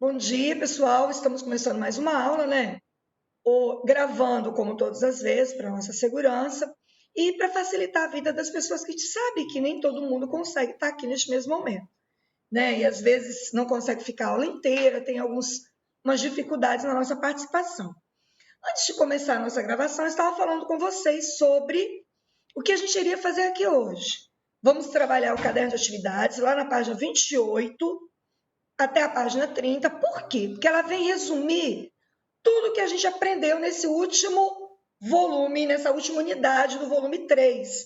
Bom dia, pessoal. Estamos começando mais uma aula, né? Gravando, como todas as vezes, para nossa segurança e para facilitar a vida das pessoas que a gente sabe que nem todo mundo consegue estar aqui neste mesmo momento, né? E às vezes não consegue ficar a aula inteira, tem umas dificuldades na nossa participação. Antes de começar a nossa gravação, eu estava falando com vocês sobre o que a gente iria fazer aqui hoje. Vamos trabalhar o caderno de atividades lá na página 28 até a página 30. Por quê? Porque ela vem resumir tudo que a gente aprendeu nesse último volume, nessa última unidade do volume 3.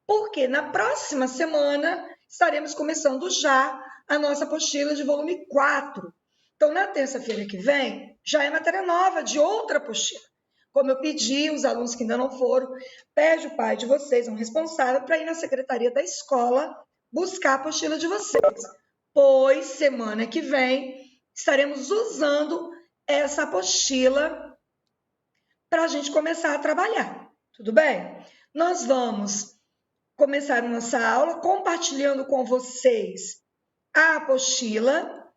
Porque na próxima semana estaremos começando já a nossa apostila de volume 4. Então, na terça-feira que vem, já é matéria nova de outra apostila. Como eu pedi, os alunos que ainda não foram, pede o pai de vocês, um responsável, para ir na secretaria da escola buscar a apostila de vocês. Pois semana que vem estaremos usando essa apostila para a gente começar a trabalhar. Tudo bem? Nós vamos começar a nossa aula compartilhando com vocês a apostila,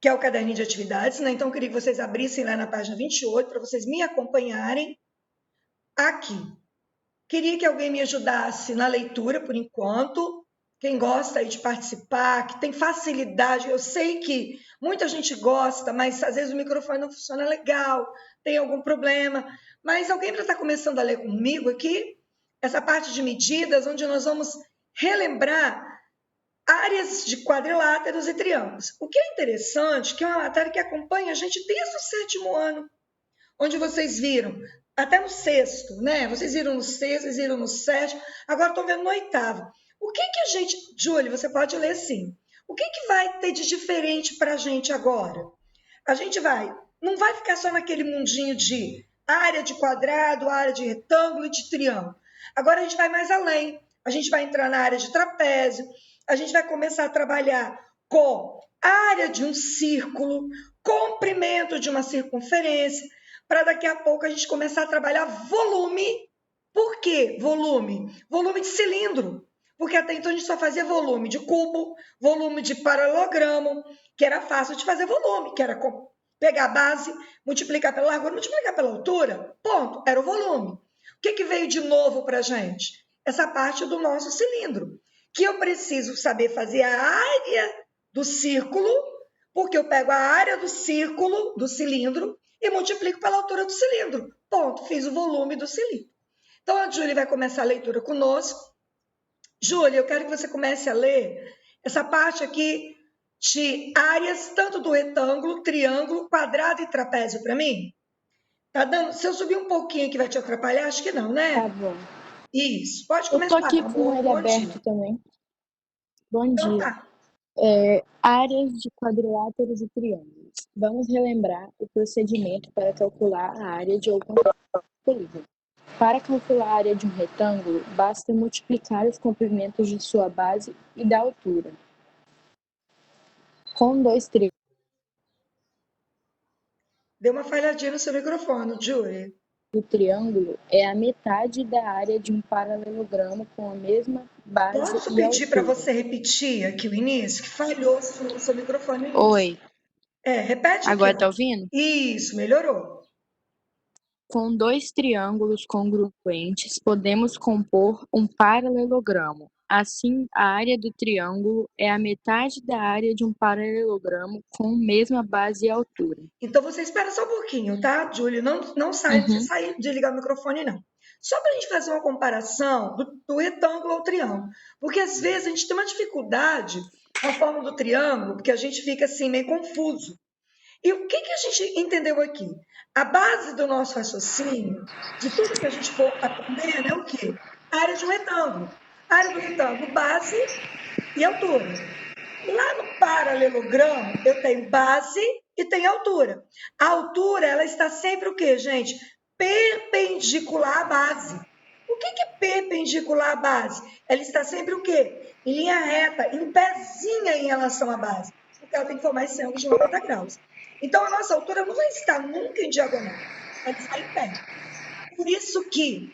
que é o caderninho de atividades, né? Então, eu queria que vocês abrissem lá na página 28 para vocês me acompanharem aqui. Queria que alguém me ajudasse na leitura por enquanto. Quem gosta aí de participar, que tem facilidade, eu sei que muita gente gosta, mas às vezes o microfone não funciona legal, tem algum problema. Mas alguém já está começando a ler comigo aqui? Essa parte de medidas, onde nós vamos relembrar áreas de quadriláteros e triângulos. O que é interessante, que é uma matéria que acompanha a gente desde o 7º ano, onde vocês viram, até no 6º, né? Vocês viram no 6º, vocês viram no 7º, agora estão vendo no 8º. O que a gente... Júlia, você pode ler sim. O que vai ter de diferente para a gente agora? A gente não vai ficar só naquele mundinho de área de quadrado, área de retângulo e de triângulo. Agora a gente vai mais além. A gente vai entrar na área de trapézio, a gente vai começar a trabalhar com a área de um círculo, comprimento de uma circunferência, para daqui a pouco a gente começar a trabalhar volume. Por quê volume? Volume de cilindro. Porque até então a gente só fazia volume de cubo, volume de paralelogramo, que era fácil de fazer volume, que era pegar a base, multiplicar pela largura, multiplicar pela altura, ponto, era o volume. O que veio de novo para a gente? Essa parte do nosso cilindro, que eu preciso saber fazer a área do círculo, porque eu pego a área do círculo, do cilindro, e multiplico pela altura do cilindro. Ponto, fiz o volume do cilindro. Então, a Júlia vai começar a leitura conosco. Júlia, eu quero que você comece a ler essa parte aqui de áreas, tanto do retângulo, triângulo, quadrado e trapézio para mim. Tá dando? Se eu subir um pouquinho aqui vai te atrapalhar? Acho que não, né? Tá bom. Isso, pode Eu tô começar, aqui amor. com ele Bom aberto dia. também. Bom Então dia. tá. Áreas de quadriláteros e triângulos. Vamos relembrar o procedimento para calcular a área de algum polígono. Para calcular a área de um retângulo, basta multiplicar os comprimentos de sua base e da altura. Com dois triângulos. Deu uma falhadinha no seu microfone, Júlia. O triângulo é a metade da área de um paralelogramo com a mesma base Posso e pedir para altura. você repetir aqui o início? Que falhou o seu microfone no início. Oi, Repete aqui, agora ó. tá ouvindo? Isso, melhorou. Com dois triângulos congruentes, podemos compor um paralelogramo. Assim, a área do triângulo é a metade da área de um paralelogramo com mesma base e altura. Então, você espera só um pouquinho, tá, Júlio? Não sai de ligar o microfone, não. Só para a gente fazer uma comparação do retângulo ao triângulo. Porque, às vezes, a gente tem uma dificuldade com a forma do triângulo, porque a gente fica assim, meio confuso. E o que a gente entendeu aqui? A base do nosso raciocínio, de tudo que a gente for aprender, é o quê? A área de um retângulo. A área do retângulo, base e altura. Lá no paralelogramo, eu tenho base e tenho altura. A altura, ela está sempre o quê, gente? Perpendicular à base. O que é perpendicular à base? Ela está sempre o quê? Em linha reta, em pezinha em relação à base, porque ela tem que formar esse ângulo de 90 graus. Então, a nossa altura não vai estar nunca em diagonal, vai estar em pé. Por isso que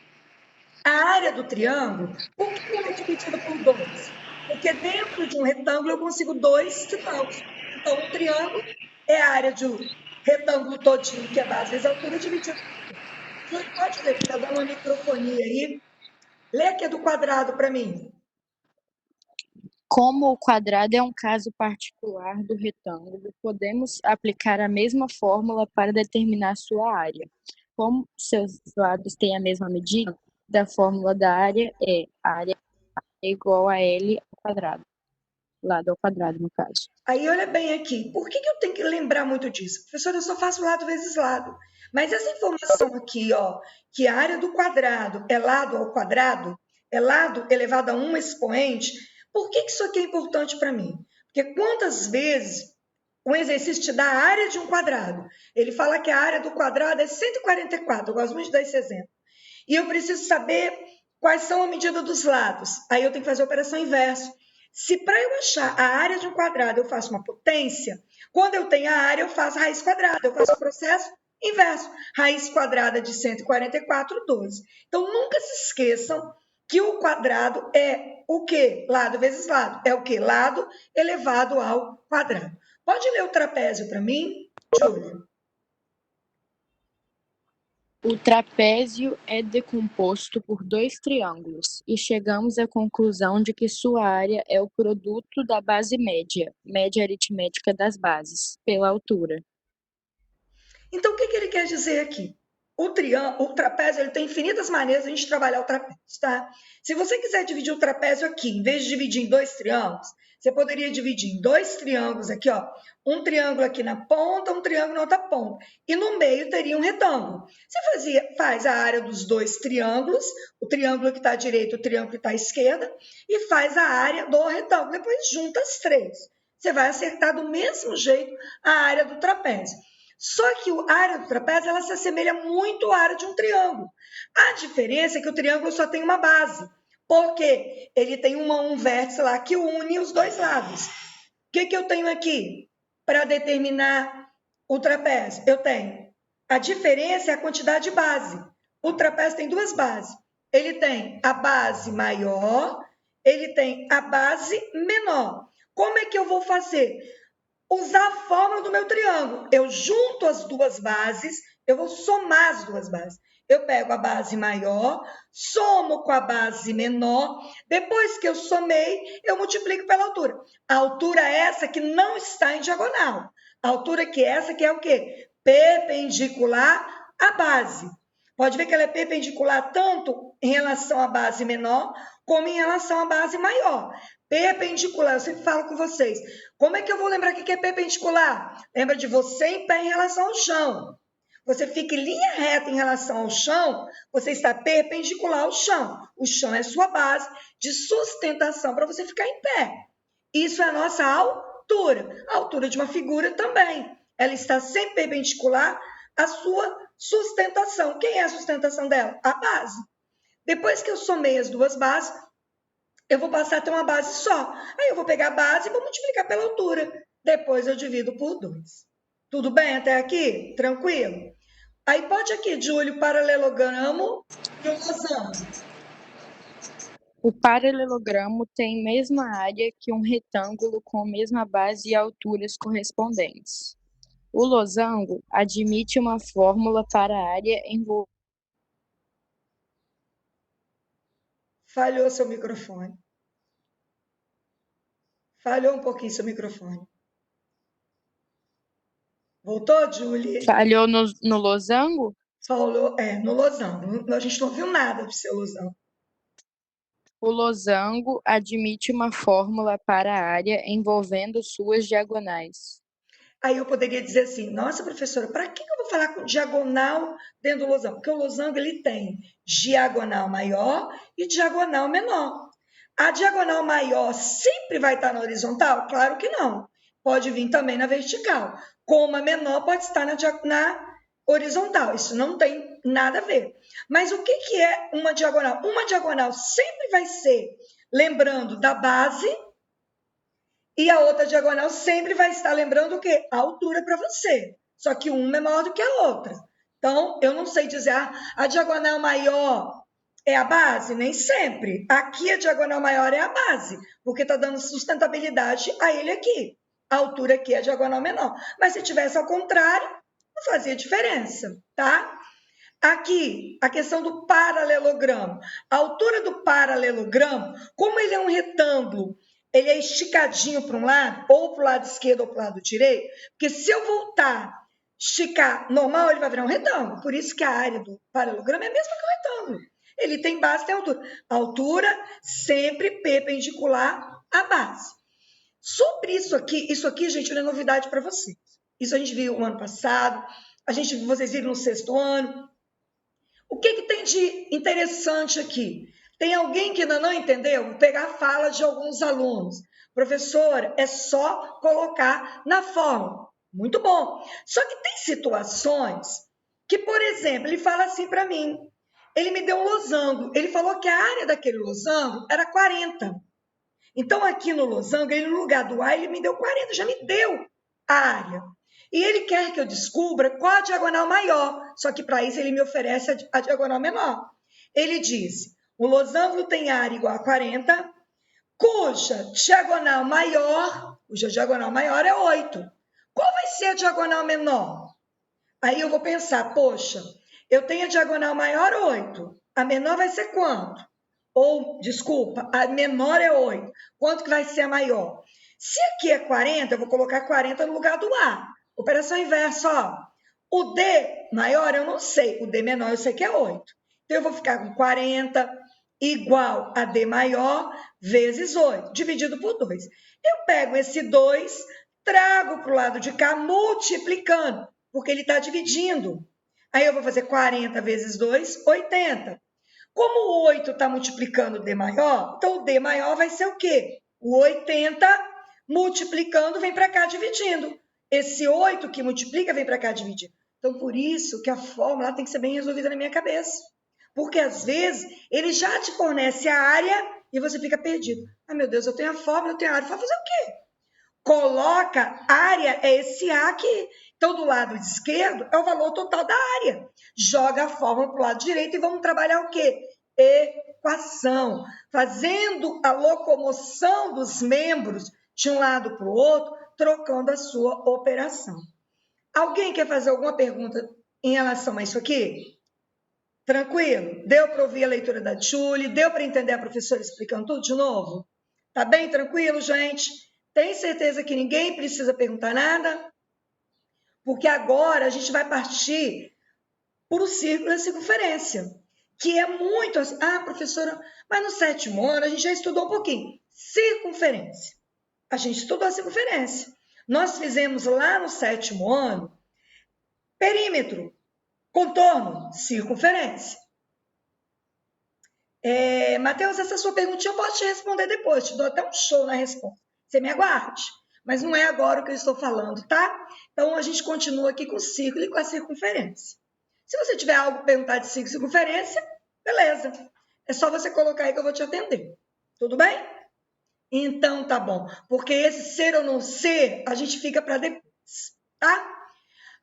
a área do triângulo, por que ela é dividida por 2? Porque dentro de um retângulo eu consigo 2 triângulos. Então, um triângulo é a área de um retângulo todinho, que é base vezes a altura, dividida. Júlio, pode ler, que está dando uma microfonia aí. Lê aqui do quadrado para mim. Como o quadrado é um caso particular do retângulo, podemos aplicar a mesma fórmula para determinar sua área. Como seus lados têm a mesma medida, da fórmula da área é área é igual a L ao quadrado. Lado ao quadrado, no caso. Aí, olha bem aqui. Por que eu tenho que lembrar muito disso? Professora, eu só faço lado vezes lado. Mas essa informação aqui, ó, que a área do quadrado é lado ao quadrado, é lado elevado a um expoente, por que isso aqui é importante para mim? Porque quantas vezes um exercício te dá a área de um quadrado? Ele fala que a área do quadrado é 144. Eu gosto muito de dar esse exemplo. E eu preciso saber quais são a medida dos lados. Aí eu tenho que fazer a operação inversa. Se para eu achar a área de um quadrado eu faço uma potência, quando eu tenho a área eu faço a raiz quadrada, eu faço o processo inverso. Raiz quadrada de 144, 12. Então nunca se esqueçam que o quadrado é o quê? Lado vezes lado. É o quê? Lado elevado ao quadrado. Pode ler o trapézio para mim, Júlia? O trapézio é decomposto por dois triângulos e chegamos à conclusão de que sua área é o produto da base média, média aritmética das bases, pela altura. Então, o que ele quer dizer aqui? O trapézio, ele tem infinitas maneiras de a gente trabalhar o trapézio, tá? Se você quiser dividir o trapézio aqui, em vez de dividir em dois triângulos, você poderia dividir em dois triângulos aqui, ó. Um triângulo aqui na ponta, um triângulo na outra ponta. E no meio teria um retângulo. Você faz a área dos dois triângulos, o triângulo que está à direita, o triângulo que está à esquerda, e faz a área do retângulo. Depois junta as três. Você vai acertar do mesmo jeito a área do trapézio. Só que a área do trapézio ela se assemelha muito à área de um triângulo. A diferença é que o triângulo só tem uma base, porque ele tem um vértice lá que une os dois lados. O que eu tenho aqui para determinar o trapézio? Eu tenho a diferença é a quantidade de base. O trapézio tem duas bases. Ele tem a base maior, ele tem a base menor. Como é que eu vou fazer? Usar a fórmula do meu triângulo. Eu junto as duas bases, eu vou somar as duas bases. Eu pego a base maior, somo com a base menor, depois que eu somei, eu multiplico pela altura. A altura é essa que não está em diagonal. A altura que é essa que é o quê? Perpendicular à base. Pode ver que ela é perpendicular tanto em relação à base menor, como em relação à base maior. Perpendicular, eu sempre falo com vocês. Como é que eu vou lembrar que é perpendicular? Lembra de você em pé em relação ao chão. Você fica em linha reta em relação ao chão, você está perpendicular ao chão. O chão é sua base de sustentação para você ficar em pé. Isso é a nossa altura. A altura de uma figura também. Ela está sempre perpendicular à sua sustentação. Quem é a sustentação dela? A base. Depois que eu somei as duas bases, eu vou passar a ter uma base só. Aí eu vou pegar a base e vou multiplicar pela altura. Depois eu divido por 2. Tudo bem até aqui? Tranquilo? Aí pode aqui, Júlio, paralelogramo e o losango. O paralelogramo tem mesma área que um retângulo com a mesma base e alturas correspondentes. O losango admite uma fórmula para a área envolvendo. Falhou seu microfone. Falhou um pouquinho seu microfone. Voltou, Julie? Falhou no losango? Falou, no losango. A gente não viu nada do seu losango. O losango admite uma fórmula para a área envolvendo suas diagonais. Aí eu poderia dizer assim, nossa, professora, para que eu vou falar com diagonal dentro do losango? Porque o losango ele tem diagonal maior e diagonal menor. A diagonal maior sempre vai estar na horizontal? Claro que não. Pode vir também na vertical. Como a menor pode estar na horizontal. Isso não tem nada a ver. Mas o que é uma diagonal? Uma diagonal sempre vai ser, lembrando da base, e a outra diagonal sempre vai estar lembrando o quê? A altura para você. Só que uma é maior do que a outra. Então, eu não sei dizer, a diagonal maior é a base? Nem sempre. Aqui a diagonal maior é a base, porque está dando sustentabilidade a ele aqui. a altura aqui é a diagonal menor. Mas se tivesse ao contrário, não fazia diferença, tá? Aqui, a questão do paralelogramo. A altura do paralelogramo, como ele é um retângulo, ele é esticadinho para um lado, ou para o lado esquerdo ou para o lado direito, porque se eu voltar, esticar normal, ele vai virar um retângulo. Por isso que a área do paralelogramo é a mesma que o retângulo. Ele tem base, tem altura. A altura sempre perpendicular à base. Sobre isso aqui, gente, não é novidade para vocês. Isso a gente viu no ano passado, vocês viram no 6º ano. O que tem de interessante aqui? Tem alguém que ainda não entendeu? Vou pegar a fala de alguns alunos. Professora, é só colocar na fórmula. Muito bom. Só que tem situações que, por exemplo, ele fala assim para mim. Ele me deu um losango. Ele falou que a área daquele losango era 40. Então, aqui no losango, ele no lugar do A, ele me deu 40, já me deu a área. E ele quer que eu descubra qual a diagonal maior, só que para isso ele me oferece a diagonal menor. Ele diz, o losango tem área igual a 40, cuja diagonal maior é 8. Qual vai ser a diagonal menor? Aí eu vou pensar, poxa, eu tenho a diagonal maior 8, a menor vai ser quanto? Ou, desculpa, a menor é 8. Quanto que vai ser a maior? Se aqui é 40, eu vou colocar 40 no lugar do A. Operação inversa, ó. O D maior eu não sei, o D menor eu sei que é 8. Então, eu vou ficar com 40 igual a D maior vezes 8, dividido por 2. Eu pego esse 2, trago para o lado de cá, multiplicando, porque ele está dividindo. Aí eu vou fazer 40 vezes 2, 80. Como o 8 está multiplicando o D maior, então o D maior vai ser o quê? O 80 multiplicando vem para cá dividindo. Esse 8 que multiplica vem para cá dividindo. Então, por isso que a fórmula tem que ser bem resolvida na minha cabeça. Porque, às vezes, ele já te fornece a área e você fica perdido. Ah, meu Deus, eu tenho a fórmula, eu tenho a área. Vai fazer o quê? Coloca, área é esse A aqui. Então, do lado esquerdo é o valor total da área. Joga a fórmula para o lado direito e vamos trabalhar o quê? Equação. Fazendo a locomoção dos membros de um lado para o outro, trocando a sua operação. Alguém quer fazer alguma pergunta em relação a isso aqui? Tranquilo? Deu para ouvir a leitura da Julie? Deu para entender a professora explicando tudo de novo? Tá bem tranquilo, gente? Tem certeza que ninguém precisa perguntar nada? Porque agora a gente vai partir para o círculo da circunferência, que é muito assim. Ah, professora, mas no 7º ano a gente já estudou um pouquinho. Circunferência. A gente estudou a circunferência. Nós fizemos lá no 7º ano perímetro, contorno, circunferência. Matheus, essa sua perguntinha eu posso te responder depois, te dou até um show na resposta. Você me aguarde. Mas não é agora o que eu estou falando, tá? Então, a gente continua aqui com o círculo e com a circunferência. Se você tiver algo para perguntar de círculo e circunferência, beleza. É só você colocar aí que eu vou te atender. Tudo bem? Então, tá bom. Porque esse ser ou não ser, a gente fica para depois, tá?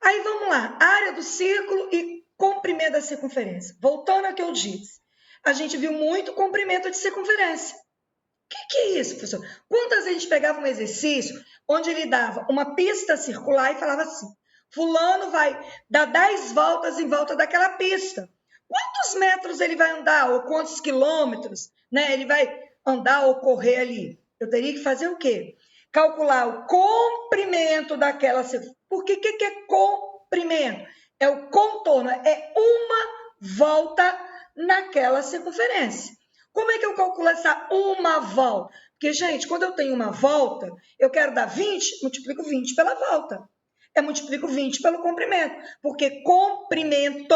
Aí, vamos lá. Área do círculo e comprimento da circunferência. Voltando ao que eu disse. A gente viu muito comprimento de circunferência. O que é isso, professor? Quantas vezes a gente pegava um exercício onde ele dava uma pista circular e falava assim, fulano vai dar 10 voltas em volta daquela pista. Quantos metros ele vai andar ou quantos quilômetros, né, ele vai andar ou correr ali? Eu teria que fazer o quê? Calcular o comprimento daquela circunferência. Por que é comprimento? É o contorno, é uma volta naquela circunferência. Como é que eu calculo essa uma volta? Porque, gente, quando eu tenho uma volta, eu quero dar 20, multiplico 20 pela volta. Eu multiplico 20 pelo comprimento. Porque comprimento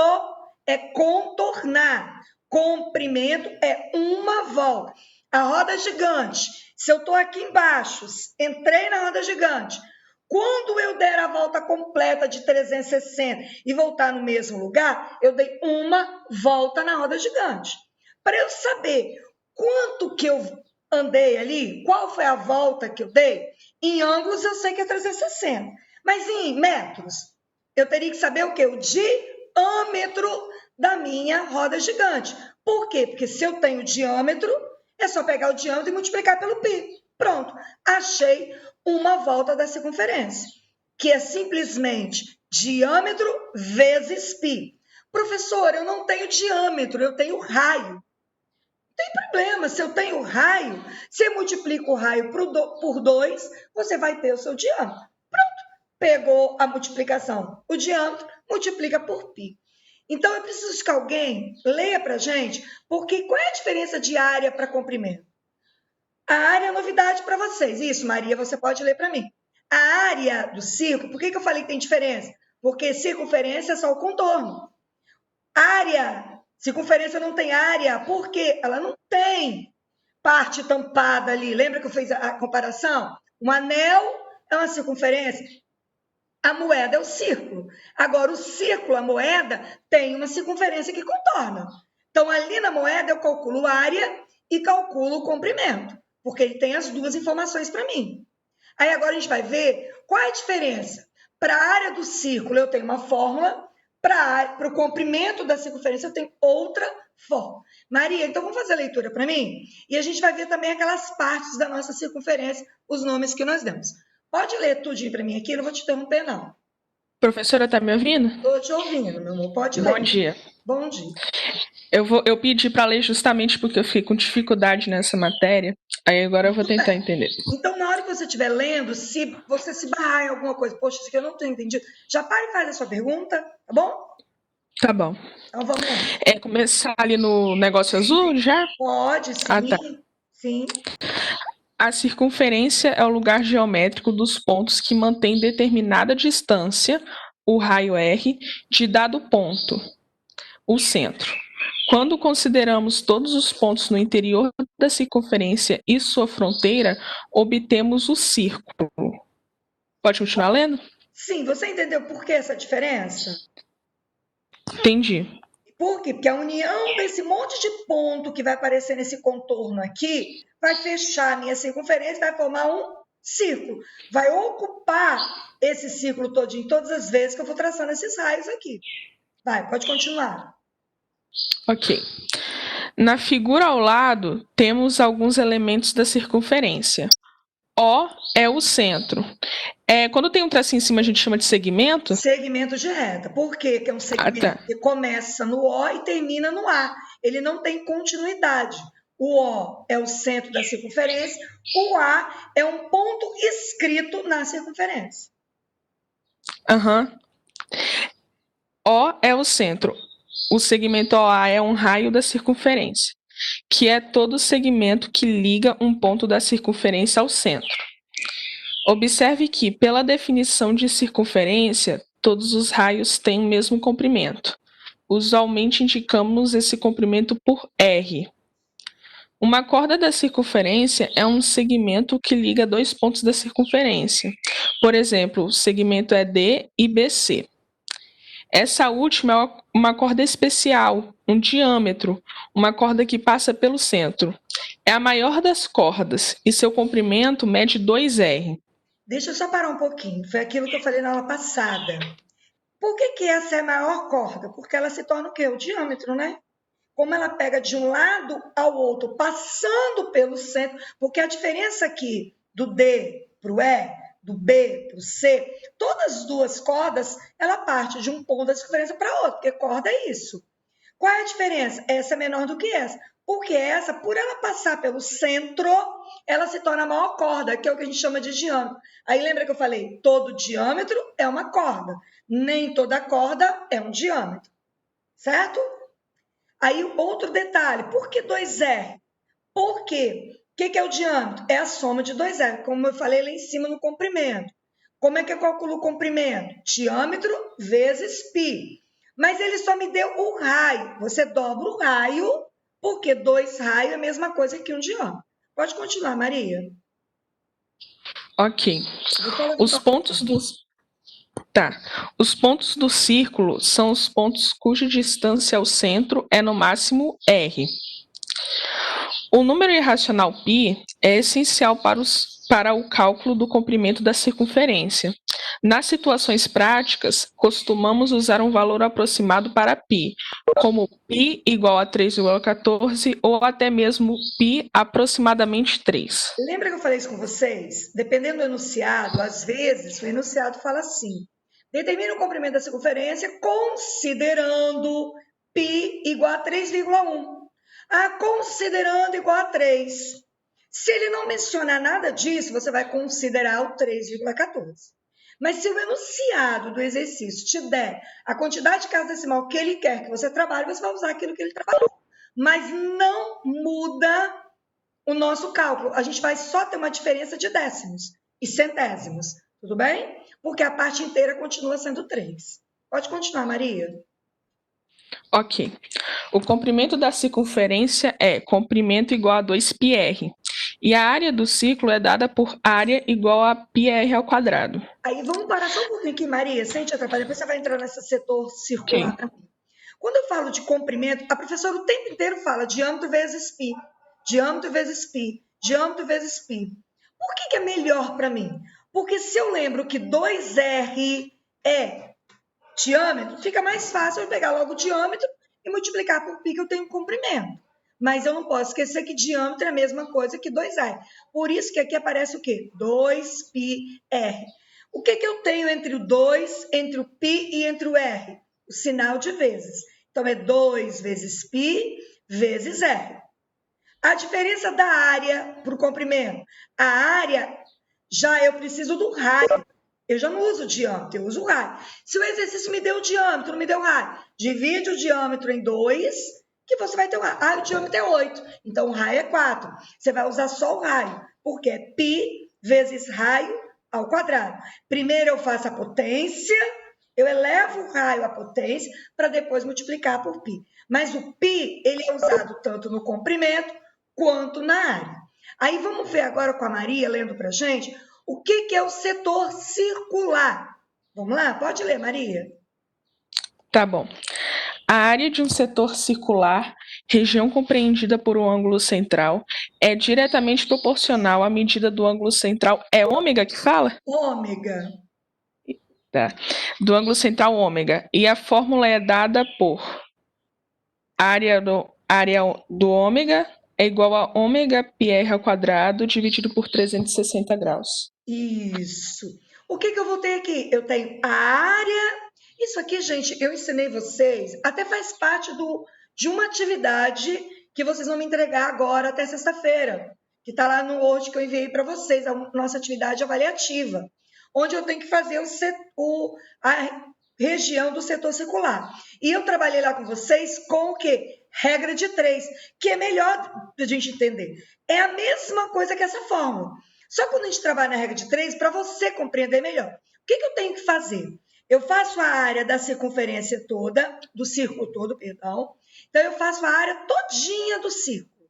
é contornar. Comprimento é uma volta. A roda gigante, se eu estou aqui embaixo, entrei na roda gigante, quando eu der a volta completa de 360 e voltar no mesmo lugar, eu dei uma volta na roda gigante. Para eu saber quanto que eu andei ali, qual foi a volta que eu dei, em ângulos eu sei que é 360. Mas em metros, eu teria que saber o quê? O diâmetro da minha roda gigante. Por quê? Porque se eu tenho diâmetro, é só pegar o diâmetro e multiplicar pelo π. Pronto, achei uma volta da circunferência, que é simplesmente diâmetro vezes π. Professor, eu não tenho diâmetro, eu tenho raio. Não tem problema, se eu tenho raio, você multiplica o raio por 2, você vai ter o seu diâmetro. Pronto, pegou a multiplicação. O diâmetro multiplica por π. Então, eu preciso que alguém leia para a gente, porque qual é a diferença de área para comprimento? A área é novidade para vocês. Isso, Maria, você pode ler para mim. A área do círculo, por que eu falei que tem diferença? Porque circunferência é só o contorno. Área, circunferência não tem área, porque ela não tem parte tampada ali. Lembra que eu fiz a comparação? Um anel é uma circunferência. A moeda é o círculo. Agora, o círculo, a moeda, tem uma circunferência que contorna. Então, ali na moeda, eu calculo área e calculo o comprimento, porque ele tem as duas informações para mim. Aí, agora, a gente vai ver qual é a diferença. Para a área do círculo, eu tenho uma fórmula. Para o comprimento da circunferência, eu tenho outra fórmula. Maria, então, vamos fazer a leitura para mim? E a gente vai ver também aquelas partes da nossa circunferência, os nomes que nós demos. Pode ler tudinho para mim aqui, não vou te interromper, não. Professora, tá me ouvindo? Estou te ouvindo, meu amor. Pode ler. Bom dia. Bom dia. Eu pedi para ler justamente porque eu fiquei com dificuldade nessa matéria. Aí agora eu vou tentar entender. Então, na hora que você estiver lendo, se você se barrar em alguma coisa, poxa, isso aqui eu não tenho entendido, já para e faz a sua pergunta, tá bom? Tá bom. Então, vamos lá. É começar ali no negócio azul já? Pode, sim. Ah, tá. Sim. A circunferência é o lugar geométrico dos pontos que mantém determinada distância, o raio R, de dado ponto, o centro. Quando consideramos todos os pontos no interior da circunferência e sua fronteira, obtemos o círculo. Pode continuar lendo? Sim, você entendeu por que essa diferença? Entendi. Por quê? Porque a união desse monte de ponto que vai aparecer nesse contorno aqui vai fechar a minha circunferência e vai formar um círculo. Vai ocupar esse círculo todinho, todas as vezes que eu vou traçando esses raios aqui. Vai, pode continuar. Ok. Na figura ao lado, temos alguns elementos da circunferência. O é o centro. Quando tem um tracinho em cima, a gente chama de segmento? Segmento de reta. Por quê? Que é um segmento que começa no O e termina no A. Ele não tem continuidade. O O é o centro da circunferência, o A é um ponto escrito na circunferência. O é o centro. O segmento OA é um raio da circunferência, que é todo segmento que liga um ponto da circunferência ao centro. Observe que, pela definição de circunferência, todos os raios têm o mesmo comprimento. Usualmente indicamos esse comprimento por R. Uma corda da circunferência é um segmento que liga dois pontos da circunferência. Por exemplo, o segmento é D e BC. Essa última é uma corda especial, um diâmetro, uma corda que passa pelo centro. É a maior das cordas e seu comprimento mede 2R. Deixa eu só parar um pouquinho. Foi aquilo que eu falei na aula passada. Por que essa é a maior corda? Porque ela se torna o quê? O diâmetro, né? Como ela pega de um lado ao outro, passando pelo centro, porque a diferença aqui do D para o E, do B para o C, todas as duas cordas, ela parte de um ponto da circunferência para outro, porque corda é isso. Qual é a diferença? Essa é menor do que essa. Porque essa, por ela passar pelo centro, ela se torna a maior corda, que é o que a gente chama de diâmetro. Aí lembra que eu falei, todo diâmetro é uma corda, nem toda corda é um diâmetro, certo? Aí, outro detalhe, por que 2R? Por quê? O que é o diâmetro? É a soma de 2R, como eu falei lá em cima no comprimento. Como é que eu calculo o comprimento? Diâmetro vezes π. Mas ele só me deu o raio. Você dobra o raio, porque 2 raios é a mesma coisa que um diâmetro. Pode continuar, Maria. Ok. Os pontos do círculo são os pontos cuja distância ao centro é no máximo R. O número irracional π é essencial para para o cálculo do comprimento da circunferência. Nas situações práticas, costumamos usar um valor aproximado para π, como π igual a 3,14 ou até mesmo π aproximadamente 3. Lembra que eu falei isso com vocês? Dependendo do enunciado, às vezes o enunciado fala assim: determina o comprimento da circunferência considerando π igual a 3,1. Considerando igual a 3. Se ele não mencionar nada disso, você vai considerar o 3,14. Mas se o enunciado do exercício te der a quantidade de casa decimal que ele quer que você trabalhe, você vai usar aquilo que ele trabalhou. Mas não muda o nosso cálculo. A gente vai só ter uma diferença de décimos e centésimos, tudo bem? Porque a parte inteira continua sendo 3. Pode continuar, Maria. Ok. O comprimento da circunferência é comprimento igual a 2πr. E a área do círculo é dada por área igual a πr ao quadrado. Aí vamos parar só um pouquinho aqui, Maria, sem te atrapalhar. Depois você vai entrar nesse setor circular para mim. Quando eu falo de comprimento, a professora o tempo inteiro fala diâmetro vezes π, diâmetro vezes π, diâmetro vezes π. Por que é melhor para mim? Porque se eu lembro que 2r é diâmetro, fica mais fácil eu pegar logo o diâmetro e multiplicar por π que eu tenho comprimento. Mas eu não posso esquecer que diâmetro é a mesma coisa que 2r. Por isso que aqui aparece o quê? 2πr. O que eu tenho entre o 2, entre o π e entre o r? O sinal de vezes. Então, é 2 vezes π vezes r. A diferença da área para o comprimento. A área, já eu preciso do raio. Eu já não uso diâmetro, eu uso o raio. Se o exercício me deu o diâmetro, não me deu o raio, divide o diâmetro em 2, que você vai ter o raio. Ah, o diâmetro é 8, então o raio é 4. Você vai usar só o raio, porque é π vezes raio ao quadrado. Primeiro eu faço a potência, eu elevo o raio à potência para depois multiplicar por π. Mas o π, ele é usado tanto no comprimento quanto na área. Aí vamos ver agora com a Maria, lendo para a gente, o que é o setor circular. Vamos lá? Pode ler, Maria. Tá bom. A área de um setor circular, região compreendida por um ângulo central, é diretamente proporcional à medida do ângulo central. É ômega que fala? Ômega. Tá. Do ângulo central ômega. E a fórmula é dada por área do ômega é igual a ômega πr ao quadrado dividido por 360 graus. Isso. O que eu vou ter aqui? Eu tenho a área. Isso aqui, gente, eu ensinei vocês, até faz parte de uma atividade que vocês vão me entregar agora até sexta-feira, que está lá no Word que eu enviei para vocês, a nossa atividade avaliativa, onde eu tenho que fazer a região do setor circular. E eu trabalhei lá com vocês com o quê? Regra de 3, que é melhor da gente entender. É a mesma coisa que essa fórmula. Só que quando a gente trabalha na regra de 3, para você compreender melhor, o que eu tenho que fazer? Eu faço a área da circunferência toda, do círculo todo, perdão. Então, eu faço a área todinha do círculo.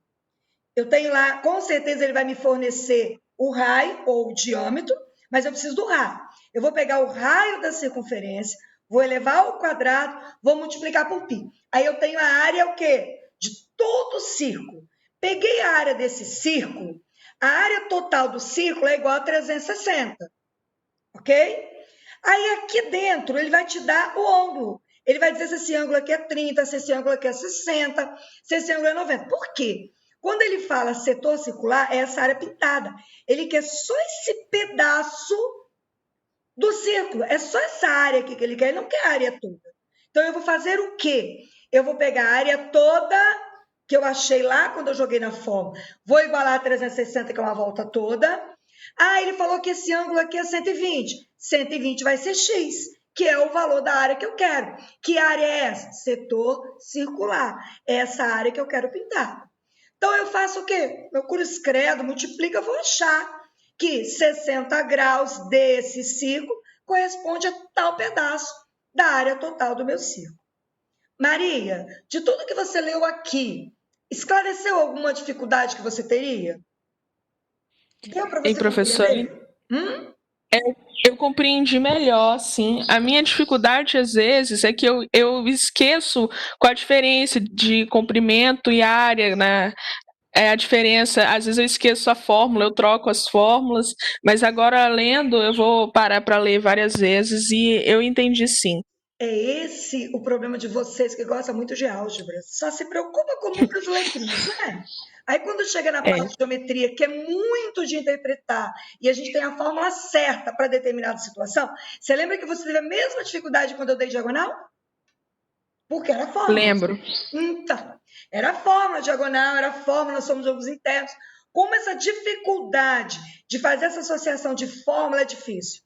Eu tenho lá, com certeza, ele vai me fornecer o raio ou o diâmetro, mas eu preciso do raio. Eu vou pegar o raio da circunferência, vou elevar ao quadrado, vou multiplicar por π. Aí eu tenho a área o quê? De todo o círculo. Peguei a área desse círculo, a área total do círculo é igual a 360, ok? Aí aqui dentro ele vai te dar o ângulo. Ele vai dizer se esse ângulo aqui é 30, se esse ângulo aqui é 60, se esse ângulo é 90. Por quê? Quando ele fala setor circular, é essa área pintada. Ele quer só esse pedaço do círculo. É só essa área aqui que ele quer, ele não quer a área toda. Então, eu vou fazer o quê? Eu vou pegar a área toda que eu achei lá quando eu joguei na fórmula. Vou igualar a 360, que é uma volta toda. Ele falou que esse ângulo aqui é 120. 120 vai ser x, que é o valor da área que eu quero. Que área é essa? Setor circular. É essa área que eu quero pintar. Então, eu faço o quê? Meu cruz credo, multiplica, eu vou achar que 60 graus desse círculo corresponde a tal pedaço da área total do meu círculo. Maria, de tudo que você leu aqui, esclareceu alguma dificuldade que você teria? Deu para você Ei, professora, eu compreendi melhor, sim. A minha dificuldade, às vezes, é que eu esqueço qual a diferença de comprimento e área, né? É a diferença, às vezes eu esqueço a fórmula, eu troco as fórmulas, mas agora lendo eu vou parar para ler várias vezes e eu entendi sim. É esse o problema de vocês que gostam muito de álgebra. Só se preocupa com números e letrinhas, né? Aí quando chega na É, parte de geometria, que é muito de interpretar, e a gente tem a fórmula certa para determinada situação, você lembra que você teve a mesma dificuldade quando eu dei diagonal? Porque era fórmula. lembro. Então, era fórmula diagonal, era fórmula, nós somos jogos internos. Como essa dificuldade de fazer essa associação de fórmula é difícil.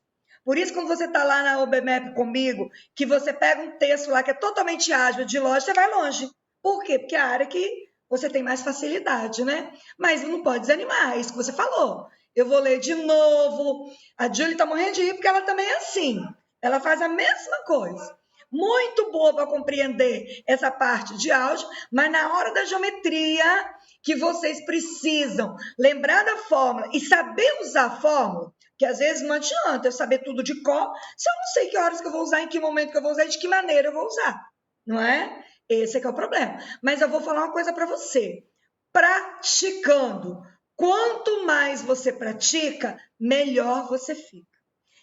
Por isso, quando você está lá na OBMAP comigo, que você pega um texto lá que é totalmente ágil de lógica, você vai longe. Por quê? Porque é a área que você tem mais facilidade, né? Mas não pode desanimar, é isso que você falou. Eu vou ler de novo. A Julie está morrendo de rir porque ela também é assim. Ela faz a mesma coisa. Muito boa para compreender essa parte de álgebra, mas na hora da geometria, que vocês precisam lembrar da fórmula e saber usar a fórmula, que às vezes não adianta eu saber tudo de cor, se eu não sei que horas que eu vou usar, em que momento que eu vou usar e de que maneira eu vou usar, não é? Esse é que é o problema. Mas eu vou falar uma coisa para você. Praticando. Quanto mais você pratica, melhor você fica.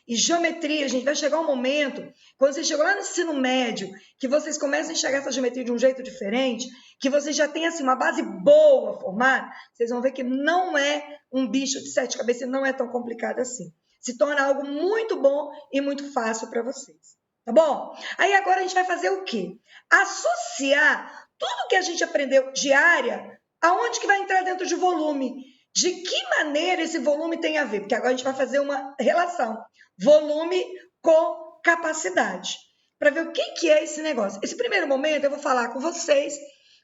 E geometria, a gente vai chegar um momento, quando você chegou lá no ensino médio, que vocês começam a enxergar essa geometria de um jeito diferente, que vocês já têm assim, uma base boa formada, vocês vão ver que não é um bicho de sete cabeças e não é tão complicado assim. Se torna algo muito bom e muito fácil para vocês. Tá bom? Aí agora a gente vai fazer o quê? Associar tudo que a gente aprendeu de área, aonde que vai entrar dentro de volume. De que maneira esse volume tem a ver? Porque agora a gente vai fazer uma relação. Volume com capacidade. Para ver o que é esse negócio. Esse primeiro momento eu vou falar com vocês,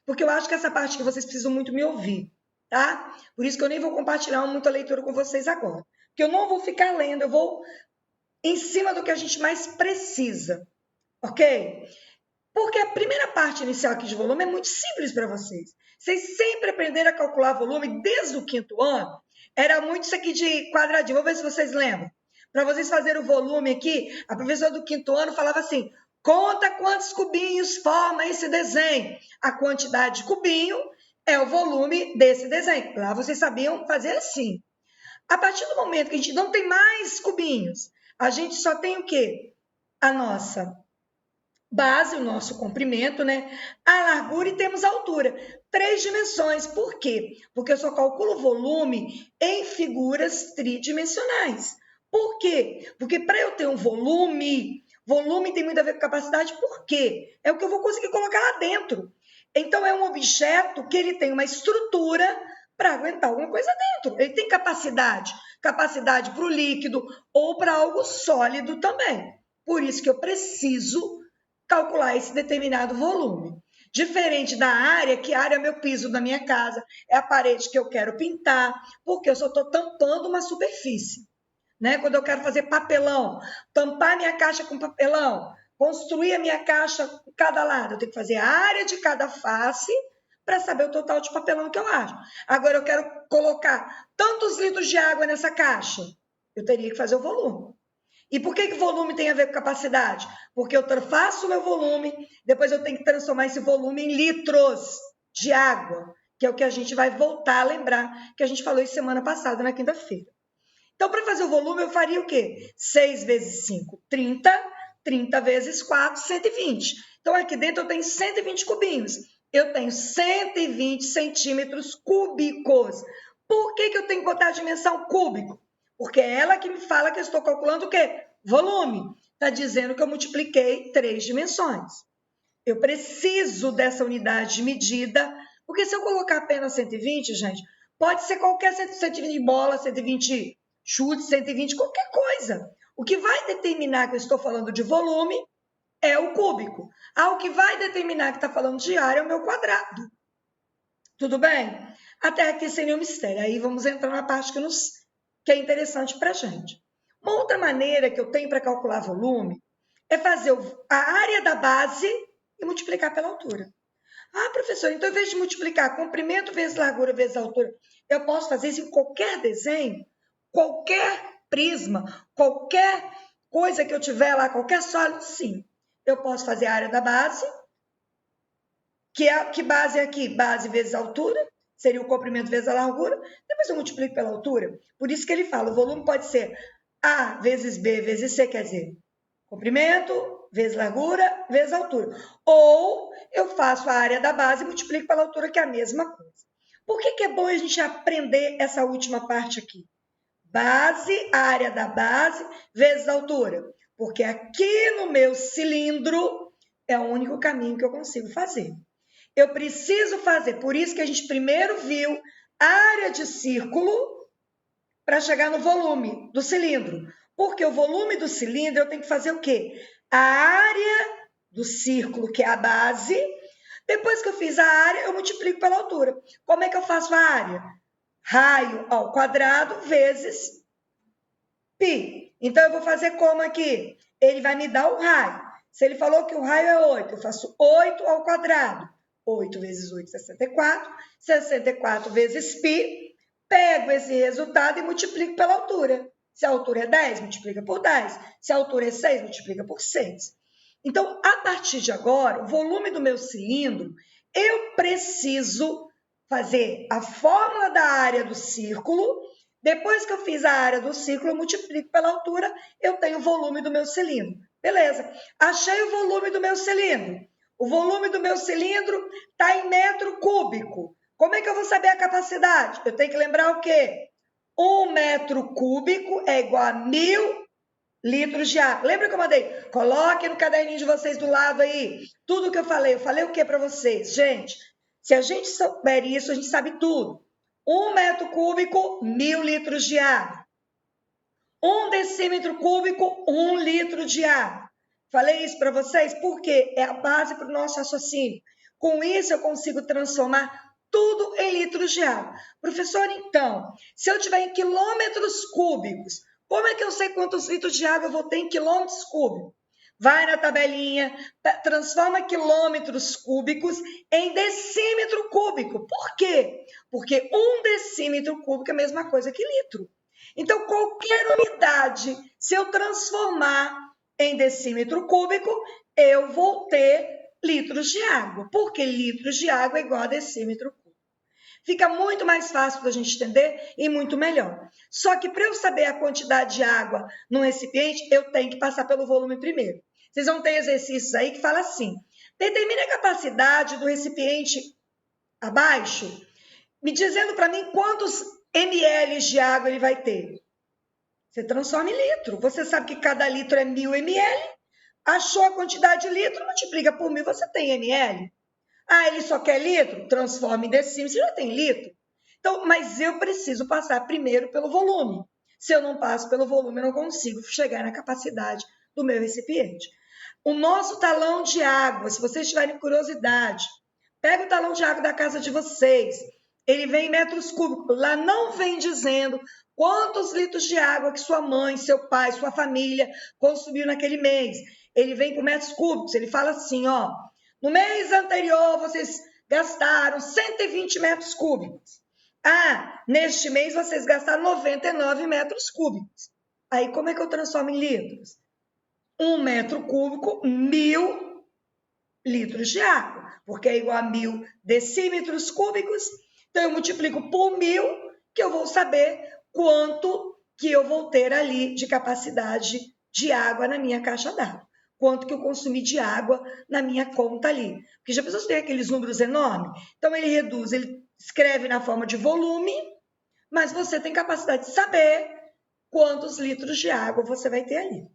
porque eu acho que essa parte que vocês precisam muito me ouvir, tá? Por isso que eu nem vou compartilhar muita leitura com vocês agora. Porque eu não vou ficar lendo, eu vou em cima do que a gente mais precisa, ok? Porque a primeira parte inicial aqui de volume é muito simples para vocês. Vocês sempre aprenderam a calcular volume desde o quinto ano. Era muito isso aqui de quadradinho. Vou ver se vocês lembram. Para vocês fazerem o volume aqui, a professora do quinto ano falava assim: conta quantos cubinhos forma esse desenho. A quantidade de cubinho é o volume desse desenho. Lá vocês sabiam fazer assim. A partir do momento que a gente não tem mais cubinhos, a gente só tem o quê? A nossa base, o nosso comprimento, né? A largura e temos a altura. 3 dimensões. Por quê? Porque eu só calculo volume em figuras tridimensionais. Por quê? Porque para eu ter um volume tem muito a ver com capacidade. Por quê? É o que eu vou conseguir colocar lá dentro. Então, é um objeto que ele tem uma estrutura para aguentar alguma coisa dentro. Ele tem capacidade para o líquido ou para algo sólido também. Por isso que eu preciso calcular esse determinado volume. Diferente da área, que a área é meu piso da minha casa, é a parede que eu quero pintar, porque eu só estou tampando uma superfície. Né? Quando eu quero fazer papelão, tampar minha caixa com papelão, construir a minha caixa em cada lado, eu tenho que fazer a área de cada face para saber o total de papelão que eu acho. Agora eu quero colocar tantos litros de água nessa caixa, eu teria que fazer o volume. E por que volume tem a ver com capacidade? Porque eu faço o meu volume, depois eu tenho que transformar esse volume em litros de água, que é o que a gente vai voltar a lembrar, que a gente falou isso semana passada, na quinta-feira. Então, para fazer o volume, eu faria o quê? 6 vezes 5, 30. 30 vezes 4, 120. Então, aqui dentro eu tenho 120 cubinhos. Eu tenho 120 centímetros cúbicos. Por que eu tenho que botar a dimensão cúbico? Porque é ela que me fala que eu estou calculando o quê? Volume. Está dizendo que eu multipliquei 3 dimensões. Eu preciso dessa unidade de medida, porque se eu colocar apenas 120, gente, pode ser qualquer 120 bola, 120 chute, 120, qualquer coisa. O que vai determinar que eu estou falando de volume é o cúbico. O que vai determinar que está falando de área é o meu quadrado. Tudo bem? Até aqui sem nenhum mistério. Aí vamos entrar na parte que é interessante para a gente. Uma outra maneira que eu tenho para calcular volume é fazer a área da base e multiplicar pela altura. Professor, então, em vez de multiplicar comprimento vezes largura vezes altura, eu posso fazer isso em qualquer desenho? Qualquer prisma, qualquer coisa que eu tiver lá, qualquer sólido? Sim. Eu posso fazer a área da base, que base é aqui? Base vezes altura. seria o comprimento vezes a largura, depois eu multiplico pela altura. Por isso que ele fala, o volume pode ser A vezes B vezes C, quer dizer, comprimento vezes largura vezes altura. Ou eu faço a área da base e multiplico pela altura, que é a mesma coisa. Por que é bom a gente aprender essa última parte aqui? Base, área da base, vezes a altura. Porque aqui no meu cilindro é o único caminho que eu consigo fazer. Eu preciso fazer, por isso que a gente primeiro viu a área de círculo para chegar no volume do cilindro. Porque o volume do cilindro eu tenho que fazer o quê? A área do círculo, que é a base. Depois que eu fiz a área, eu multiplico pela altura. Como é que eu faço a área? Raio ao quadrado vezes π. Então, eu vou fazer como aqui? Ele vai me dar o raio. Se ele falou que o raio é 8, eu faço 8 ao quadrado. 8 vezes 8, 64. 64 vezes π. Pego esse resultado e multiplico pela altura. Se a altura é 10, multiplica por 10. Se a altura é 6, multiplica por 6. Então, a partir de agora, o volume do meu cilindro, eu preciso fazer a fórmula da área do círculo. Depois que eu fiz a área do círculo, eu multiplico pela altura, eu tenho o volume do meu cilindro. Beleza, achei o volume do meu cilindro. O volume do meu cilindro está em metro cúbico. Como é que eu vou saber a capacidade? Eu tenho que lembrar o quê? 1 metro cúbico é igual a 1.000 litros de água. Lembra que eu mandei? Coloque no caderninho de vocês do lado aí. Tudo que eu falei o que para vocês? Gente, se a gente souber isso, a gente sabe tudo. 1 metro cúbico, 1.000 litros de água. 1 decímetro cúbico, 1 litro de água. Falei isso para vocês porque é a base para o nosso raciocínio. Com isso, eu consigo transformar tudo em litros de água. Professor, então, se eu tiver em quilômetros cúbicos, como é que eu sei quantos litros de água eu vou ter em quilômetros cúbicos? Vai na tabelinha, transforma quilômetros cúbicos em decímetro cúbico. Por quê? Porque 1 decímetro cúbico é a mesma coisa que litro. Então, qualquer unidade, se eu transformar em decímetro cúbico, eu vou ter litros de água. Porque litros de água é igual a decímetro cúbico. Fica muito mais fácil da gente entender e muito melhor. Só que para eu saber a quantidade de água num recipiente, eu tenho que passar pelo volume primeiro. Vocês vão ter exercícios aí que fala assim: determine a capacidade do recipiente abaixo, me dizendo para mim quantos ml de água ele vai ter. Você transforma em litro. Você sabe que cada litro é 1.000 ml. Achou a quantidade de litro, multiplica por 1.000, você tem ml. Ah, ele só quer litro? Transforma em decímetro, você já tem litro. Então, mas eu preciso passar primeiro pelo volume. Se eu não passo pelo volume, eu não consigo chegar na capacidade do meu recipiente. O nosso talão de água, se vocês tiverem curiosidade, pega o talão de água da casa de vocês. Ele vem em metros cúbicos. Lá não vem dizendo quantos litros de água que sua mãe, seu pai, sua família consumiu naquele mês. Ele vem por metros cúbicos. Ele fala assim, ó, no mês anterior vocês gastaram 120 metros cúbicos. Ah, neste mês vocês gastaram 99 metros cúbicos. Aí como é que eu transformo em litros? 1 metro cúbico, 1.000 litros de água, porque é igual a 1.000 decímetros cúbicos. Então, eu multiplico por 1.000, que eu vou saber quanto que eu vou ter ali de capacidade de água na minha caixa d'água. Quanto que eu consumi de água na minha conta ali. Porque já pensou se tem aqueles números enormes? Então, ele reduz, ele escreve na forma de volume, mas você tem capacidade de saber quantos litros de água você vai ter ali.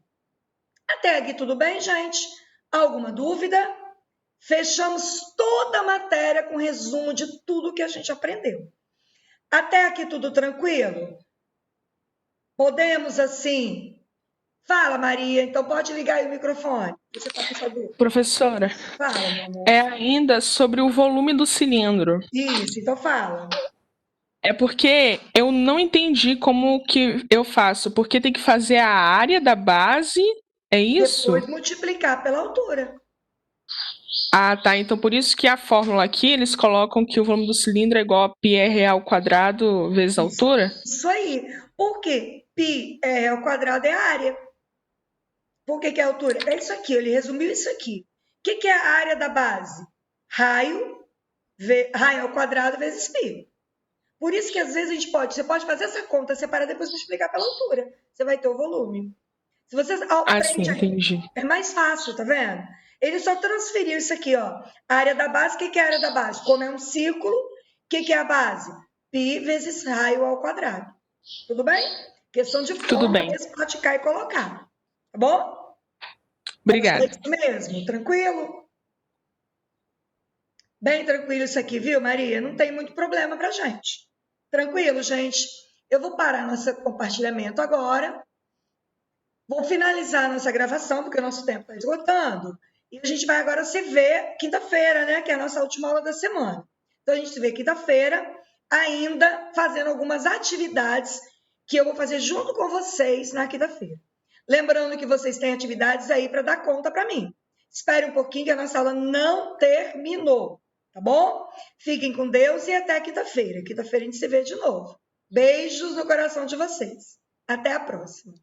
Até aqui tudo bem, gente? Alguma dúvida? Fechamos toda a matéria com resumo de tudo que a gente aprendeu. Até aqui tudo tranquilo? Podemos, assim... Fala, Maria, então pode ligar aí o microfone. Você está com essa dúvida? Professora, Fala, meu amor. é ainda sobre o volume do cilindro. Isso, então fala. É porque eu não entendi como que eu faço, porque tem que fazer a área da base, é isso? Depois multiplicar pela altura. Ah, tá. Então por isso que a fórmula aqui, eles colocam que o volume do cilindro é igual a πr ao quadrado vezes a altura? Isso aí. Por quê? Π ao quadrado é a área. Por que é a altura? É isso aqui, ele resumiu isso aqui. O que é a área da base? Raio ao quadrado vezes π. Por isso que às vezes você pode fazer essa conta separada e depois multiplicar pela altura. Você vai ter o volume. Se você Assim, aprende, entendi. é mais fácil, tá vendo? Ele só transferiu isso aqui, ó. A área da base, o que é a área da base? Como é um círculo, o que é a base? Π vezes raio ao quadrado. Tudo bem? Questão de Tudo forma bem. mesmo, praticar e colocar. Tá bom? Obrigada. É isso mesmo? Tranquilo? Bem tranquilo isso aqui, viu, Maria? Não tem muito problema pra gente. Tranquilo, gente? Eu vou parar nosso compartilhamento agora. Vou finalizar nossa gravação, porque o nosso tempo está esgotando. E a gente vai agora se ver quinta-feira, né? Que é a nossa última aula da semana. Então, a gente se vê quinta-feira, ainda fazendo algumas atividades que eu vou fazer junto com vocês na quinta-feira. Lembrando que vocês têm atividades aí para dar conta para mim. Espere um pouquinho que a nossa aula não terminou, tá bom? Fiquem com Deus e até quinta-feira. Quinta-feira a gente se vê de novo. Beijos no coração de vocês. Até a próxima.